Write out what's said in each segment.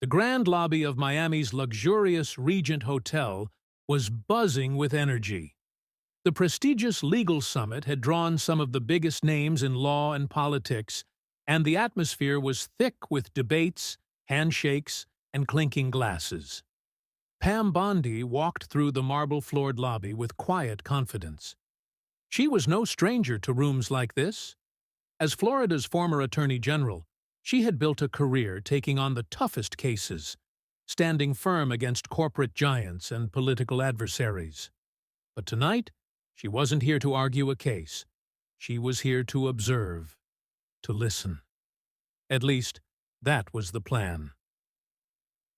The grand lobby of Miami's luxurious Regent Hotel was buzzing with energy. The prestigious legal summit had drawn some of the biggest names in law and politics, and the atmosphere was thick with debates, handshakes, and clinking glasses. Pam Bondi walked through the marble-floored lobby with quiet confidence. She was no stranger to rooms like this. As Florida's former Attorney General, she had built a career taking on the toughest cases, standing firm against corporate giants and political adversaries. But tonight, she wasn't here to argue a case. She was here to observe, to listen. At least, that was the plan.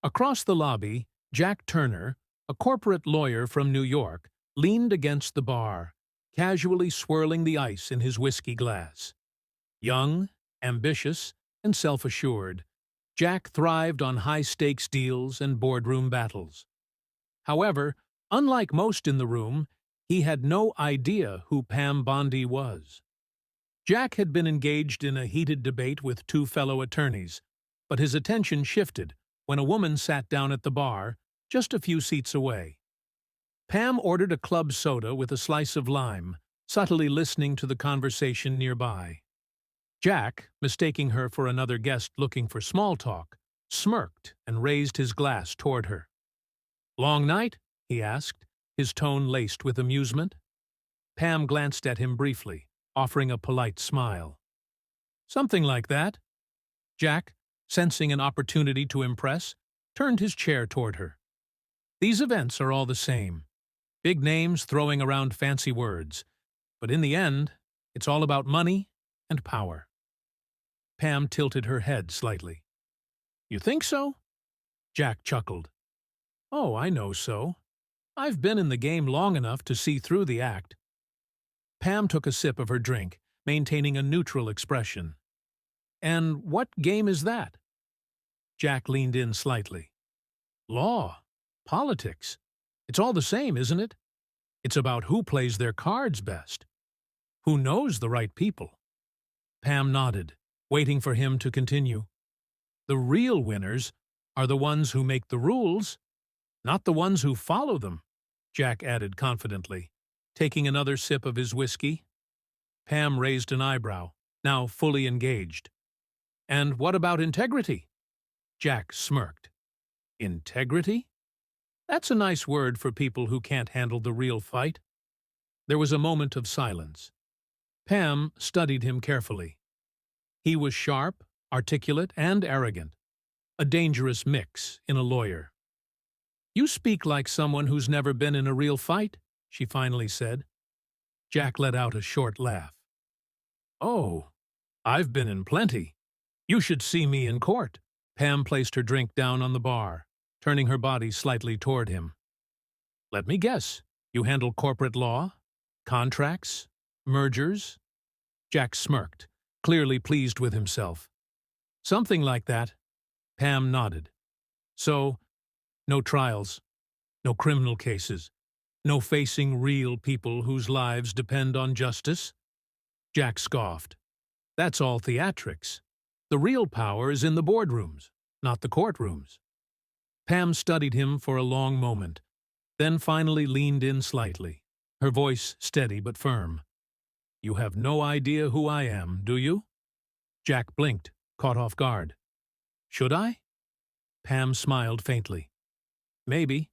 Across the lobby, Jack Turner, a corporate lawyer from New York, leaned against the bar, casually swirling the ice in his whiskey glass. Young, ambitious, and self-assured, Jack thrived on high-stakes deals and boardroom battles. However, unlike most in the room, he had no idea who Pam Bondi was. Jack had been engaged in a heated debate with two fellow attorneys, but his attention shifted when a woman sat down at the bar, just a few seats away. Pam ordered a club soda with a slice of lime, subtly listening to the conversation nearby. Jack, mistaking her for another guest looking for small talk, smirked and raised his glass toward her. "Long night?" he asked, his tone laced with amusement. Pam glanced at him briefly, offering a polite smile. "Something like that." Jack, sensing an opportunity to impress, turned his chair toward her. "These events are all the same. Big names throwing around fancy words. But in the end, it's all about money and power." Pam tilted her head slightly. "You think so?" Jack chuckled. "Oh, I know so. I've been in the game long enough to see through the act." Pam took a sip of her drink, maintaining a neutral expression. "And what game is that?" Jack leaned in slightly. "Law. Politics. It's all the same, isn't it? It's about who plays their cards best. Who knows the right people." Pam nodded, waiting for him to continue. "The real winners are the ones who make the rules, not the ones who follow them," Jack added confidently, taking another sip of his whiskey. Pam raised an eyebrow, now fully engaged. "And what about integrity?" Jack smirked. "Integrity? That's a nice word for people who can't handle the real fight." There was a moment of silence. Pam studied him carefully. He was sharp, articulate, and arrogant, a dangerous mix in a lawyer. "You speak like someone who's never been in a real fight," she finally said. Jack let out a short laugh. "Oh, I've been in plenty. You should see me in court." Pam placed her drink down on the bar, turning her body slightly toward him. "Let me guess, you handle corporate law, contracts, mergers?" Jack smirked, clearly pleased with himself. "Something like that." Pam nodded. "So, no trials, no criminal cases, no facing real people whose lives depend on justice?" Jack scoffed. "That's all theatrics. The real power is in the boardrooms, not the courtrooms." Pam studied him for a long moment, then finally leaned in slightly, her voice steady but firm. "You have no idea who I am, do you?" Jack blinked, caught off guard. "Should I?" Pam smiled faintly. "Maybe."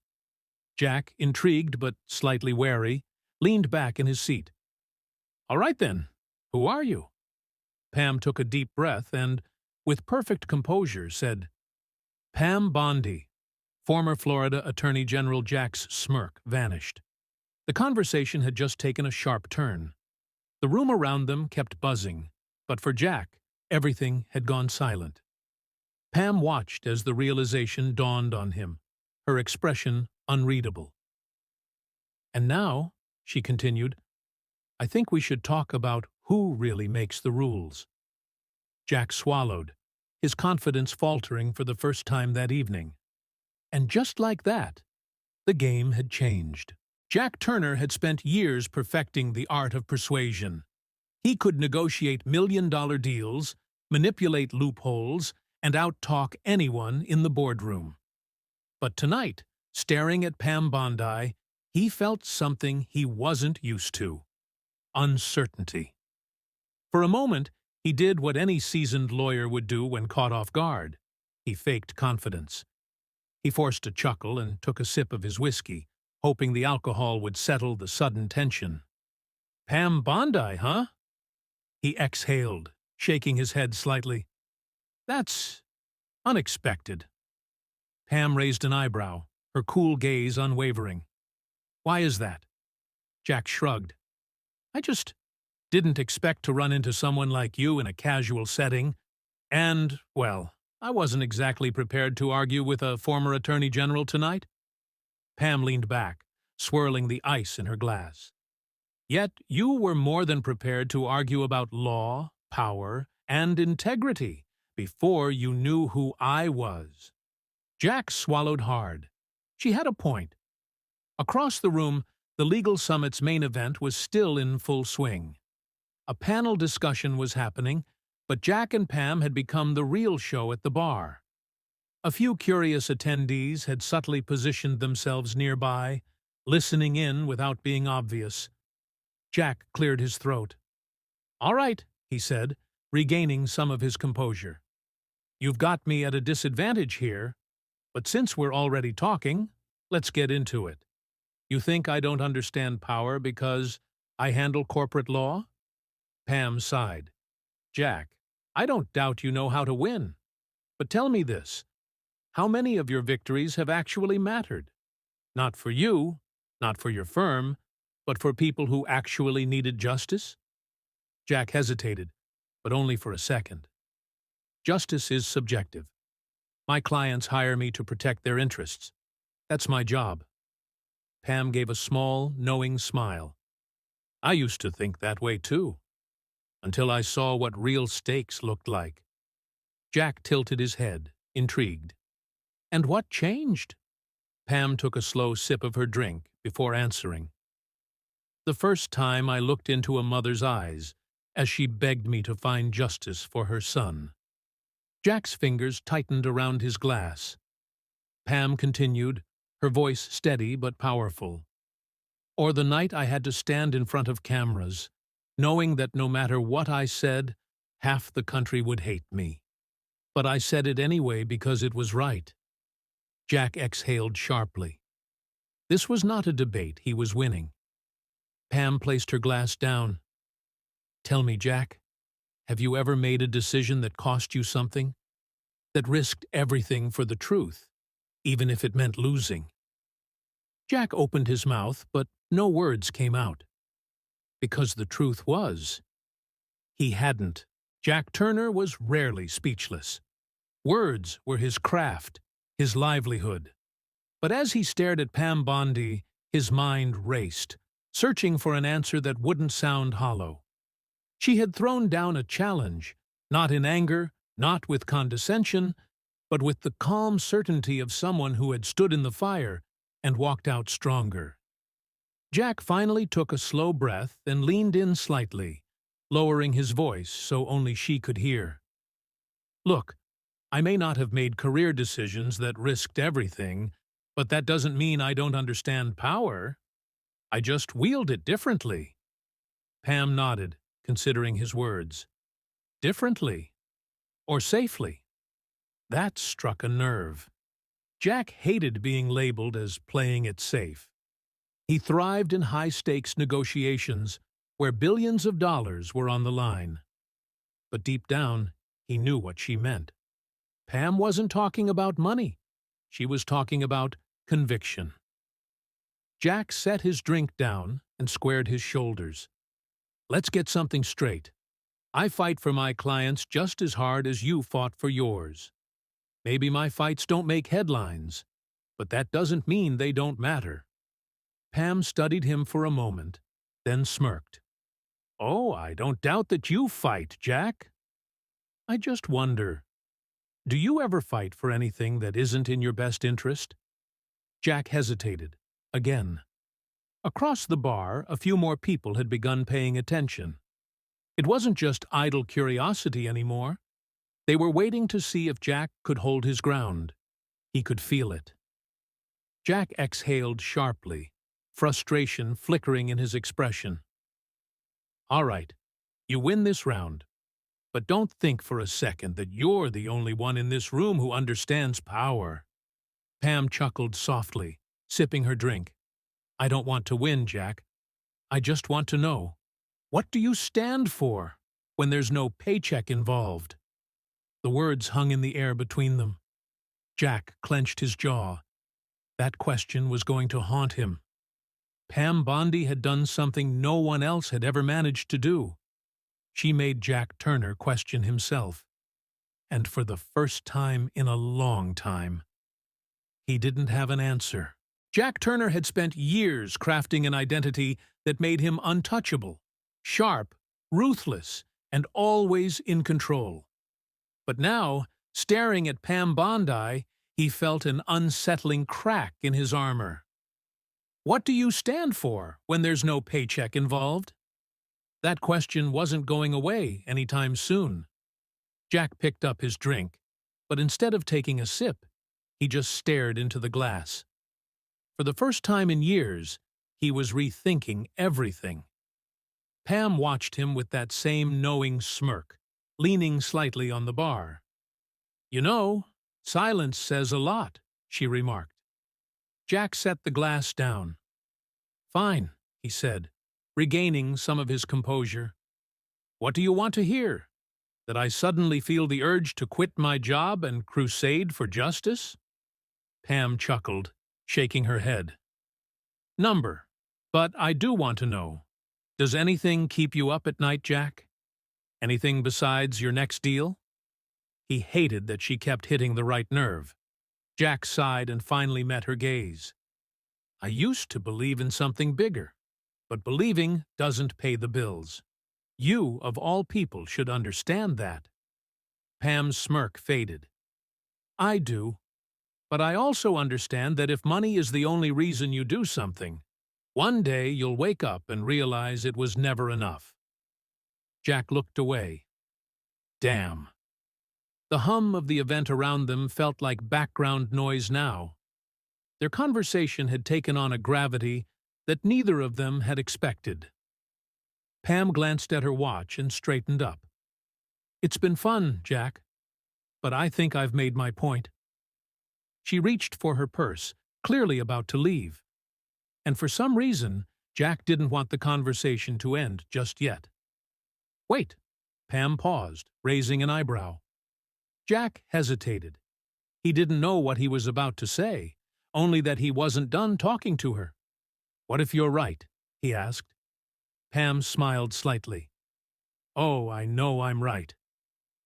Jack, intrigued but slightly wary, leaned back in his seat. "All right then, who are you?" Pam took a deep breath and, with perfect composure, said, "Pam Bondi." Former Florida Attorney General Jack's smirk vanished. The conversation had just taken a sharp turn. The room around them kept buzzing, but for Jack, everything had gone silent. Pam watched as the realization dawned on him, her expression unreadable. "And now," she continued, "I think we should talk about who really makes the rules." Jack swallowed, his confidence faltering for the first time that evening. And just like that, the game had changed. Jack Turner had spent years perfecting the art of persuasion. He could negotiate million-dollar deals, manipulate loopholes, and out-talk anyone in the boardroom. But tonight, staring at Pam Bondi, he felt something he wasn't used to: uncertainty. For a moment, he did what any seasoned lawyer would do when caught off guard. He faked confidence. He forced a chuckle and took a sip of his whiskey, hoping the alcohol would settle the sudden tension. "Pam Bondi, huh?" He exhaled, shaking his head slightly. "That's unexpected." Pam raised an eyebrow, her cool gaze unwavering. "Why is that?" Jack shrugged. "I just didn't expect to run into someone like you in a casual setting, and, well, I wasn't exactly prepared to argue with a former attorney general tonight." Pam leaned back, swirling the ice in her glass. "Yet you were more than prepared to argue about law, power, and integrity before you knew who I was." Jack swallowed hard. She had a point. Across the room, the Legal Summit's main event was still in full swing. A panel discussion was happening, but Jack and Pam had become the real show at the bar. A few curious attendees had subtly positioned themselves nearby, listening in without being obvious. Jack cleared his throat. "All right," he said, regaining some of his composure. "You've got me at a disadvantage here, but since we're already talking, let's get into it. You think I don't understand power because I handle corporate law?" Pam sighed. "Jack, I don't doubt you know how to win. But tell me this: how many of your victories have actually mattered? Not for you, not for your firm, but for people who actually needed justice?" Jack hesitated, but only for a second. "Justice is subjective. My clients hire me to protect their interests. That's my job." Pam gave a small, knowing smile. "I used to think that way too, until I saw what real stakes looked like." Jack tilted his head, intrigued. "And what changed?" Pam took a slow sip of her drink before answering. "The first time I looked into a mother's eyes as she begged me to find justice for her son." Jack's fingers tightened around his glass. Pam continued, her voice steady but powerful. "Or the night I had to stand in front of cameras, knowing that no matter what I said, half the country would hate me. But I said it anyway because it was right." Jack exhaled sharply. This was not a debate he was winning. Pam placed her glass down. "Tell me, Jack, have you ever made a decision that cost you something? That risked everything for the truth, even if it meant losing?" Jack opened his mouth, but no words came out. Because the truth was, he hadn't. Jack Turner was rarely speechless. Words were his craft, his livelihood. But as he stared at Pam Bondi, his mind raced, searching for an answer that wouldn't sound hollow. She had thrown down a challenge, not in anger, not with condescension, but with the calm certainty of someone who had stood in the fire and walked out stronger. Jack finally took a slow breath and leaned in slightly, lowering his voice so only she could hear. "Look, I may not have made career decisions that risked everything, but that doesn't mean I don't understand power. I just wield it differently." Pam nodded, considering his words. Differently? Or safely? That struck a nerve. Jack hated being labeled as playing it safe. He thrived in high-stakes negotiations where billions of dollars were on the line. But deep down, he knew what she meant. Pam wasn't talking about money. She was talking about conviction. Jack set his drink down and squared his shoulders. "Let's get something straight. I fight for my clients just as hard as you fought for yours. Maybe my fights don't make headlines, but that doesn't mean they don't matter." Pam studied him for a moment, then smirked. "Oh, I don't doubt that you fight, Jack. I just wonder, do you ever fight for anything that isn't in your best interest?" Jack hesitated, again. Across the bar, a few more people had begun paying attention. It wasn't just idle curiosity anymore. They were waiting to see if Jack could hold his ground. He could feel it. Jack exhaled sharply, frustration flickering in his expression. All right, you win this round, but don't think for a second that you're the only one in this room who understands power. Pam chuckled softly, sipping her drink. I don't want to win, Jack. I just want to know, what do you stand for when there's no paycheck involved? The words hung in the air between them. Jack clenched his jaw. That question was going to haunt him. Pam Bondi had done something no one else had ever managed to do. She made Jack Turner question himself. And for the first time in a long time, he didn't have an answer. Jack Turner had spent years crafting an identity that made him untouchable, sharp, ruthless, and always in control. But now, staring at Pam Bondi, he felt an unsettling crack in his armor. What do you stand for when there's no paycheck involved? That question wasn't going away anytime soon. Jack picked up his drink, but instead of taking a sip, he just stared into the glass. For the first time in years, he was rethinking everything. Pam watched him with that same knowing smirk, leaning slightly on the bar. You know, silence says a lot, she remarked. Jack set the glass down. Fine, he said, regaining some of his composure. What do you want to hear? That I suddenly feel the urge to quit my job and crusade for justice? Pam chuckled, shaking her head. Number. But I do want to know. Does anything keep you up at night, Jack? Anything besides your next deal? He hated that she kept hitting the right nerve. Jack sighed and finally met her gaze. I used to believe in something bigger, but believing doesn't pay the bills. You, of all people, should understand that. Pam's smirk faded. I do, but I also understand that if money is the only reason you do something, one day you'll wake up and realize it was never enough. Jack looked away. Damn. The hum of the event around them felt like background noise now. Their conversation had taken on a gravity that neither of them had expected. Pam glanced at her watch and straightened up. It's been fun, Jack, but I think I've made my point. She reached for her purse, clearly about to leave. And for some reason, Jack didn't want the conversation to end just yet. Wait, Pam paused, raising an eyebrow. Jack hesitated. He didn't know what he was about to say, only that he wasn't done talking to her. What if you're right? He asked. Pam smiled slightly. Oh, I know I'm right.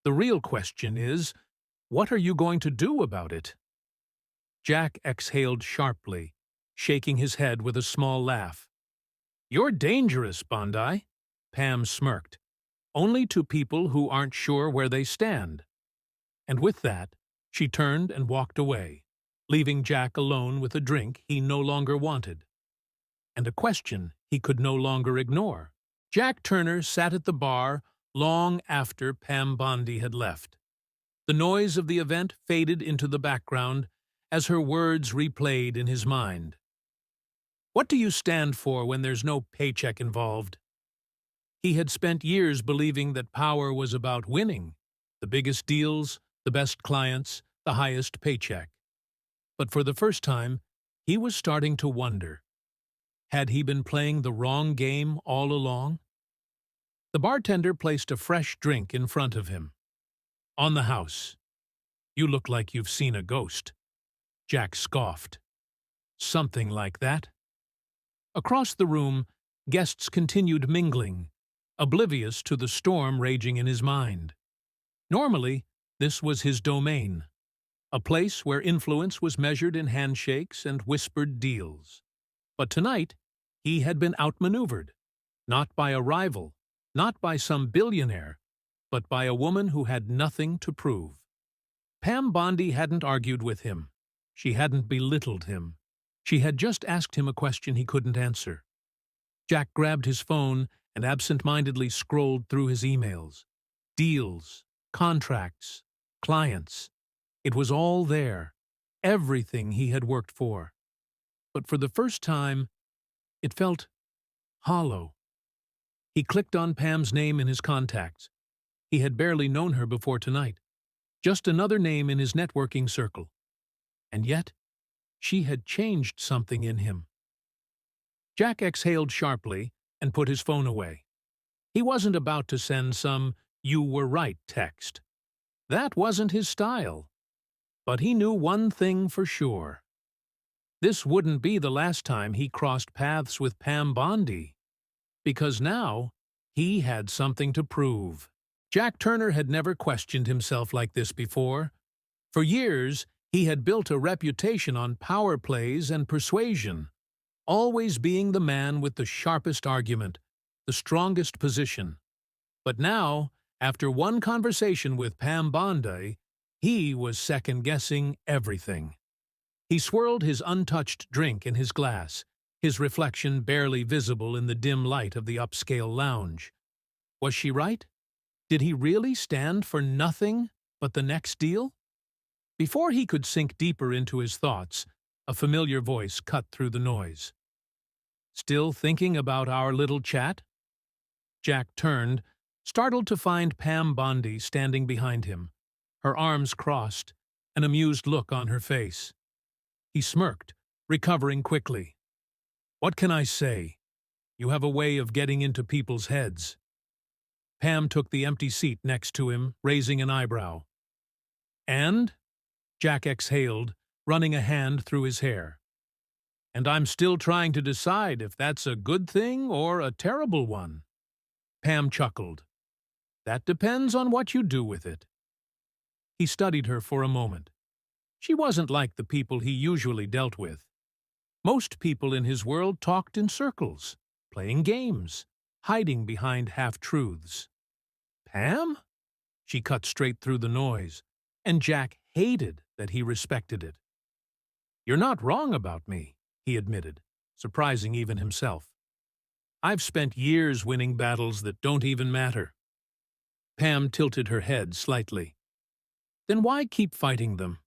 The real question is, what are you going to do about it? Jack exhaled sharply, shaking his head with a small laugh. You're dangerous, Bondi, Pam smirked. Only to people who aren't sure where they stand. And with that, she turned and walked away, leaving Jack alone with a drink he no longer wanted. And a question he could no longer ignore. Jack Turner sat at the bar long after Pam Bondi had left. The noise of the event faded into the background as her words replayed in his mind. What do you stand for when there's no paycheck involved? He had spent years believing that power was about winning, the biggest deals, the best clients, the highest paycheck. But for the first time, he was starting to wonder. Had he been playing the wrong game all along? The bartender placed a fresh drink in front of him. On the house. You look like you've seen a ghost. Jack scoffed. Something like that. Across the room, guests continued mingling, oblivious to the storm raging in his mind. Normally, this was his domain, a place where influence was measured in handshakes and whispered deals. But tonight, he had been outmaneuvered, not by a rival, not by some billionaire, but by a woman who had nothing to prove. Pam Bondi hadn't argued with him. She hadn't belittled him. She had just asked him a question he couldn't answer. Jack grabbed his phone and absent-mindedly scrolled through his emails. Deals, contracts, clients. It was all there, everything he had worked for. But for the first time, it felt hollow. He clicked on Pam's name in his contacts. He had barely known her before tonight. Just another name in his networking circle. And yet, she had changed something in him. Jack exhaled sharply and put his phone away. He wasn't about to send some "you were right" text. That wasn't his style. But he knew one thing for sure. This wouldn't be the last time he crossed paths with Pam Bondi. Because now, he had something to prove. Jack Turner had never questioned himself like this before. For years, he had built a reputation on power plays and persuasion, always being the man with the sharpest argument, the strongest position. But now, after one conversation with Pam Bondi, he was second-guessing everything. He swirled his untouched drink in his glass, his reflection barely visible in the dim light of the upscale lounge. Was she right? Did he really stand for nothing but the next deal? Before he could sink deeper into his thoughts, a familiar voice cut through the noise. "Still thinking about our little chat?" Jack turned, startled to find Pam Bondi standing behind him, her arms crossed, an amused look on her face. He smirked, recovering quickly. "What can I say? You have a way of getting into people's heads." Pam took the empty seat next to him, raising an eyebrow. "And?" Jack exhaled, running a hand through his hair. "And I'm still trying to decide if that's a good thing or a terrible one." Pam chuckled. "That depends on what you do with it." He studied her for a moment. She wasn't like the people he usually dealt with. Most people in his world talked in circles, playing games, hiding behind half-truths. Pam? She cut straight through the noise, and Jack hated that he respected it. "You're not wrong about me," he admitted, surprising even himself. "I've spent years winning battles that don't even matter." Pam tilted her head slightly. "Then why keep fighting them?"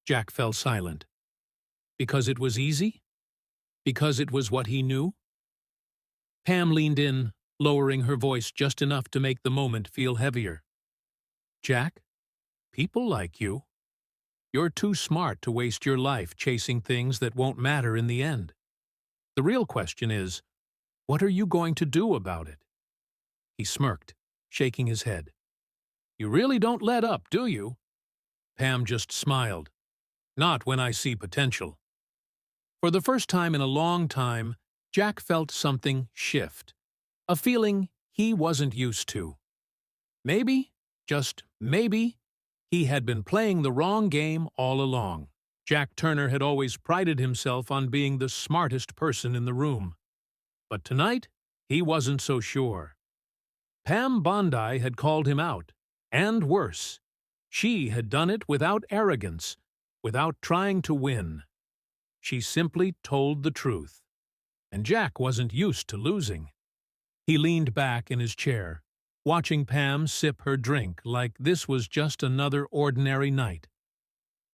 Jack fell silent. Because it was easy? Because it was what he knew? Pam leaned in, lowering her voice just enough to make the moment feel heavier. "Jack, people like you. You're too smart to waste your life chasing things that won't matter in the end. The real question is, what are you going to do about it?" He smirked, shaking his head. "You really don't let up, do you?" Pam just smiled. "Not when I see potential." For the first time in a long time, Jack felt something shift, a feeling he wasn't used to. Maybe, just maybe, he had been playing the wrong game all along. Jack Turner had always prided himself on being the smartest person in the room. But tonight, he wasn't so sure. Pam Bondi had called him out, and worse. She had done it without arrogance, without trying to win. She simply told the truth. And Jack wasn't used to losing. He leaned back in his chair, watching Pam sip her drink like this was just another ordinary night.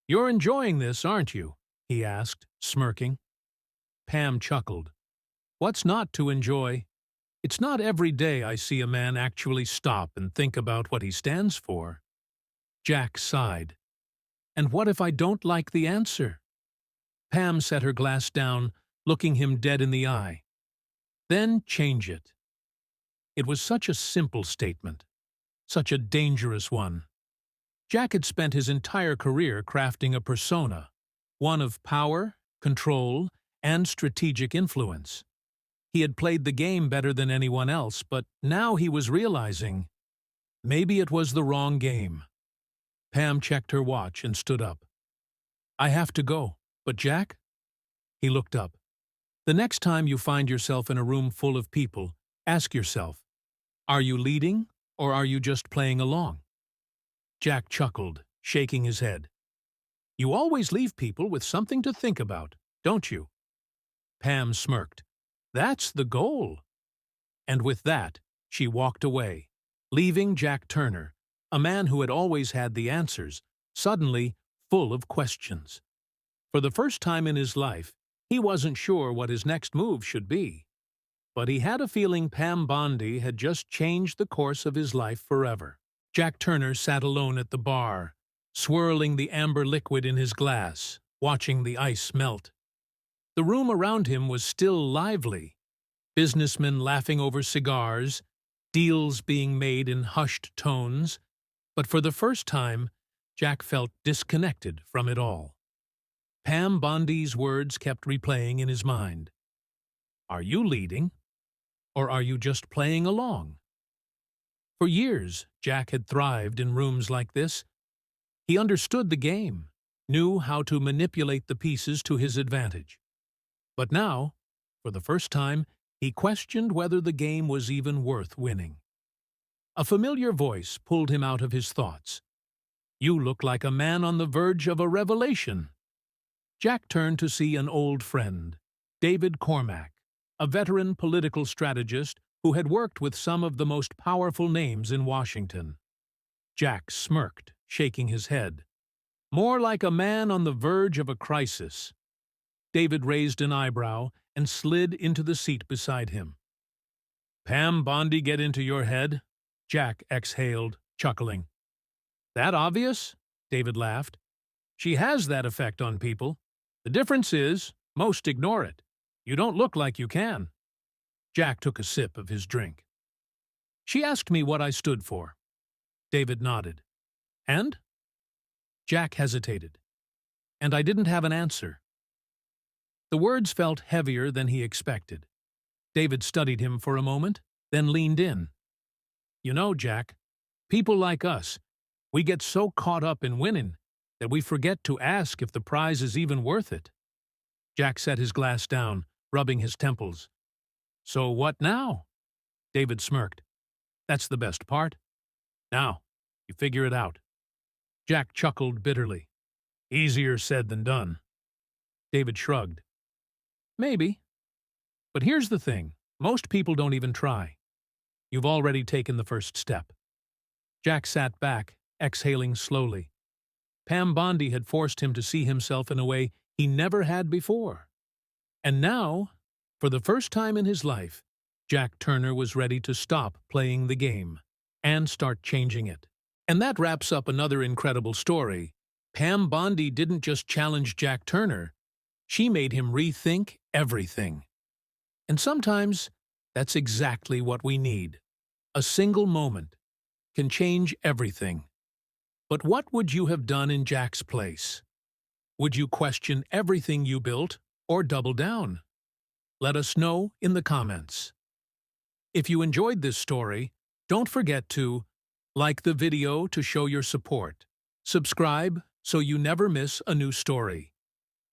"You're enjoying this, aren't you?" he asked, smirking. Pam chuckled. "What's not to enjoy? It's not every day I see a man actually stop and think about what he stands for." Jack sighed. "And what if I don't like the answer?" Pam set her glass down, looking him dead in the eye. "Then change it." It was such a simple statement, such a dangerous one. Jack had spent his entire career crafting a persona, one of power, control, and strategic influence. He had played the game better than anyone else, but now he was realizing maybe it was the wrong game. Pam checked her watch and stood up. "I have to go. But Jack?" He looked up. "The next time you find yourself in a room full of people, ask yourself, are you leading or are you just playing along?" Jack chuckled, shaking his head. "You always leave people with something to think about, don't you?" Pam smirked. "That's the goal." And with that, she walked away, leaving Jack Turner A man who had always had the answers, suddenly full of questions. For the first time in his life, he wasn't sure what his next move should be. But he had a feeling Pam Bondi had just changed the course of his life forever. Jack Turner sat alone at the bar, swirling the amber liquid in his glass, watching the ice melt. The room around him was still lively, businessmen laughing over cigars, deals being made in hushed tones, but for the first time, Jack felt disconnected from it all. Pam Bondi's words kept replaying in his mind. Are you leading? Or are you just playing along? For years, Jack had thrived in rooms like this. He understood the game, knew how to manipulate the pieces to his advantage. But now, for the first time, he questioned whether the game was even worth winning. A familiar voice pulled him out of his thoughts. You look like a man on the verge of a revelation. Jack turned to see an old friend, David Cormack, a veteran political strategist who had worked with some of the most powerful names in Washington. Jack smirked, shaking his head. More like a man on the verge of a crisis. David raised an eyebrow and slid into the seat beside him. Pam Bondi get into your head? Jack exhaled, chuckling. That obvious? David laughed. She has that effect on people. The difference is, most ignore it. You don't look like you can. Jack took a sip of his drink. She asked me what I stood for. David nodded. And? Jack hesitated. And I didn't have an answer. The words felt heavier than he expected. David studied him for a moment, then leaned in. You know, Jack, people like us, we get so caught up in winning that we forget to ask if the prize is even worth it. Jack set his glass down, rubbing his temples. So what now? David smirked. That's the best part. Now, you figure it out. Jack chuckled bitterly. Easier said than done. David shrugged. Maybe. But here's the thing. Most people don't even try. You've already taken the first step. Jack sat back, exhaling slowly. Pam Bondi had forced him to see himself in a way he never had before. And now, for the first time in his life, Jack Turner was ready to stop playing the game and start changing it. And that wraps up another incredible story. Pam Bondi didn't just challenge Jack Turner, she made him rethink everything. And sometimes, that's exactly what we need. A single moment can change everything. But what would you have done in Jack's place? Would you question everything you built or double down? Let us know in the comments. If you enjoyed this story, don't forget to like the video to show your support, subscribe so you never miss a new story,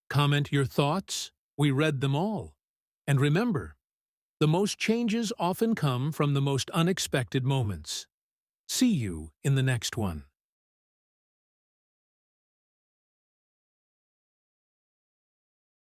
comment your thoughts, we read them all, and remember, the most changes often come from the most unexpected moments. See you in the next one.